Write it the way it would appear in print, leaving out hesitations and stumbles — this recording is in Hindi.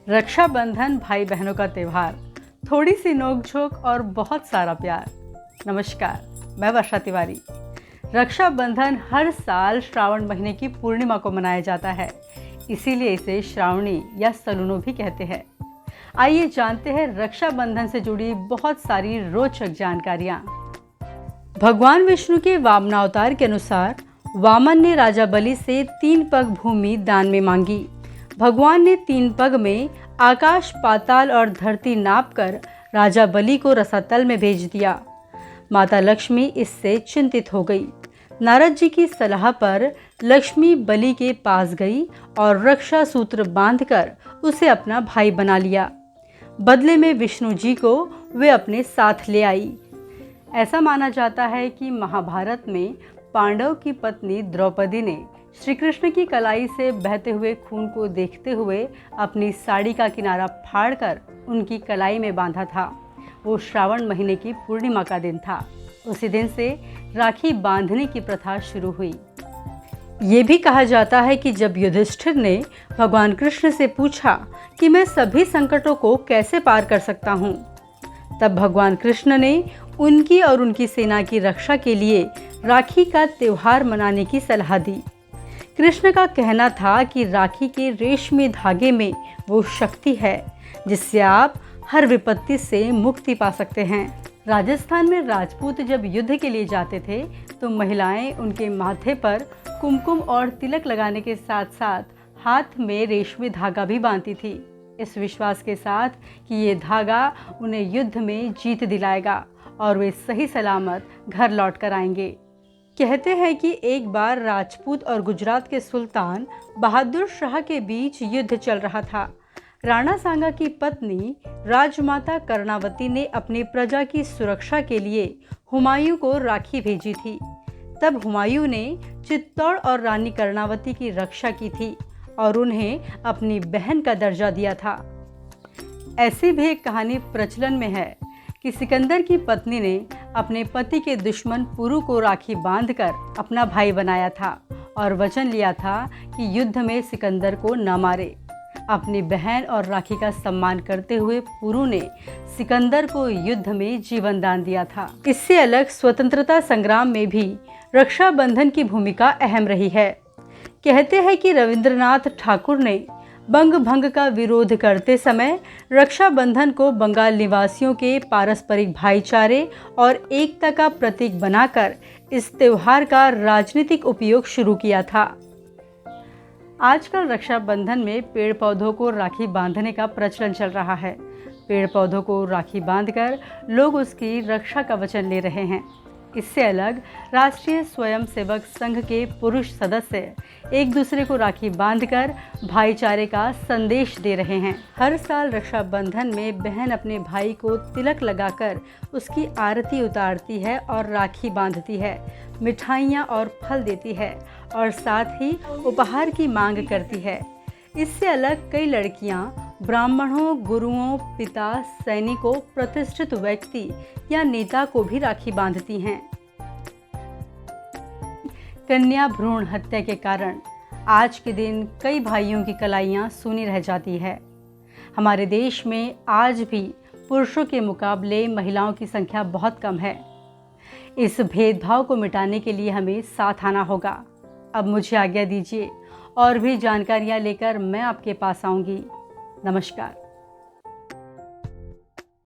रक्षाबंधन भाई बहनों का त्यौहार, थोड़ी सी नोक-झोंक और बहुत सारा प्यार। नमस्कार, मैं वर्षा तिवारी। रक्षाबंधन हर साल श्रावण महीने की पूर्णिमा को मनाया जाता है, इसीलिए इसे श्रावणी या सलूनो भी कहते हैं। आइए जानते हैं रक्षाबंधन से जुड़ी बहुत सारी रोचक जानकारियाँ। भगवान विष्णु के वामनावतार के अनुसार वामन ने राजा बलि से 3 पग भूमि दान में मांगी। भगवान ने 3 पग में आकाश, पाताल और धरती नापकर राजा बलि को रसातल में भेज दिया। माता लक्ष्मी इससे चिंतित हो गई। नारद जी की सलाह पर लक्ष्मी बलि के पास गई और रक्षा सूत्र बांधकर उसे अपना भाई बना लिया। बदले में विष्णु जी को वे अपने साथ ले आई। ऐसा माना जाता है कि महाभारत में पांडव की पत्नी द्रौपदी ने श्री कृष्ण की कलाई से बहते हुए खून को देखते हुए अपनी साड़ी का किनारा फाड़कर उनकी कलाई में बांधा था। वो श्रावण महीने की पूर्णिमा का दिन था। उसी दिन से राखी बांधने की प्रथा शुरू हुई। ये भी कहा जाता है कि जब युधिष्ठिर ने भगवान कृष्ण से पूछा कि मैं सभी संकटों को कैसे पार कर सकता हूँ, तब भगवान कृष्ण ने उनकी और उनकी सेना की रक्षा के लिए राखी का त्यौहार मनाने की सलाह दी। कृष्ण का कहना था कि राखी के रेशमी धागे में वो शक्ति है जिससे आप हर विपत्ति से मुक्ति पा सकते हैं। राजस्थान में राजपूत जब युद्ध के लिए जाते थे तो महिलाएं उनके माथे पर कुमकुम और तिलक लगाने के साथ साथ हाथ में रेशमी धागा भी बांधती थी, इस विश्वास के साथ कि ये धागा उन्हें युद्ध में जीत दिलाएगा और वे सही सलामत घर लौट कर आएंगे। कहते हैं कि एक बार राजपूत और गुजरात के सुल्तान बहादुर शाह के बीच युद्ध चल रहा था। राणा सांगा की पत्नी राजमाता कर्णावती ने अपनी प्रजा की सुरक्षा के लिए हुमायूं को राखी भेजी थी। तब हुमायूं ने चित्तौड़ और रानी कर्णावती की रक्षा की थी और उन्हें अपनी बहन का दर्जा दिया था। ऐसी भी एक कहानी प्रचलन में है कि सिकंदर की पत्नी ने अपने पति के दुश्मन पुरु को राखी बांधकर अपना भाई बनाया था और वचन लिया था कि युद्ध में सिकंदर को न मारे। अपनी बहन और राखी का सम्मान करते हुए पुरु ने सिकंदर को युद्ध में जीवन दान दिया था। इससे अलग स्वतंत्रता संग्राम में भी रक्षाबंधन की भूमिका अहम रही है। कहते हैं कि रविंद्रनाथ ठाकुर ने बंग भंग का विरोध करते समय रक्षाबंधन को बंगाल निवासियों के पारस्परिक भाईचारे और एकता का प्रतीक बनाकर इस त्योहार का राजनीतिक उपयोग शुरू किया था। आजकल रक्षाबंधन में पेड़ पौधों को राखी बांधने का प्रचलन चल रहा है। पेड़ पौधों को राखी बांधकर लोग उसकी रक्षा का वचन ले रहे हैं। इससे अलग राष्ट्रीय स्वयंसेवक संघ के पुरुष सदस्य एक दूसरे को राखी बांधकर भाईचारे का संदेश दे रहे हैं। हर साल रक्षाबंधन में बहन अपने भाई को तिलक लगाकर उसकी आरती उतारती है और राखी बांधती है, मिठाइयाँ और फल देती है और साथ ही उपहार की मांग करती है। इससे अलग कई लड़कियाँ ब्राह्मणों, गुरुओं, पिता, सैनिकों, प्रतिष्ठित व्यक्ति या नेता को भी राखी बांधती हैं। कन्या भ्रूण हत्या के कारण आज के दिन कई भाइयों की कलाइयाँ सूनी रह जाती है। हमारे देश में आज भी पुरुषों के मुकाबले महिलाओं की संख्या बहुत कम है। इस भेदभाव को मिटाने के लिए हमें साथ आना होगा। अब मुझे आज्ञा दीजिए, और भी जानकारियाँ लेकर मैं आपके पास आऊँगी। नमस्कार।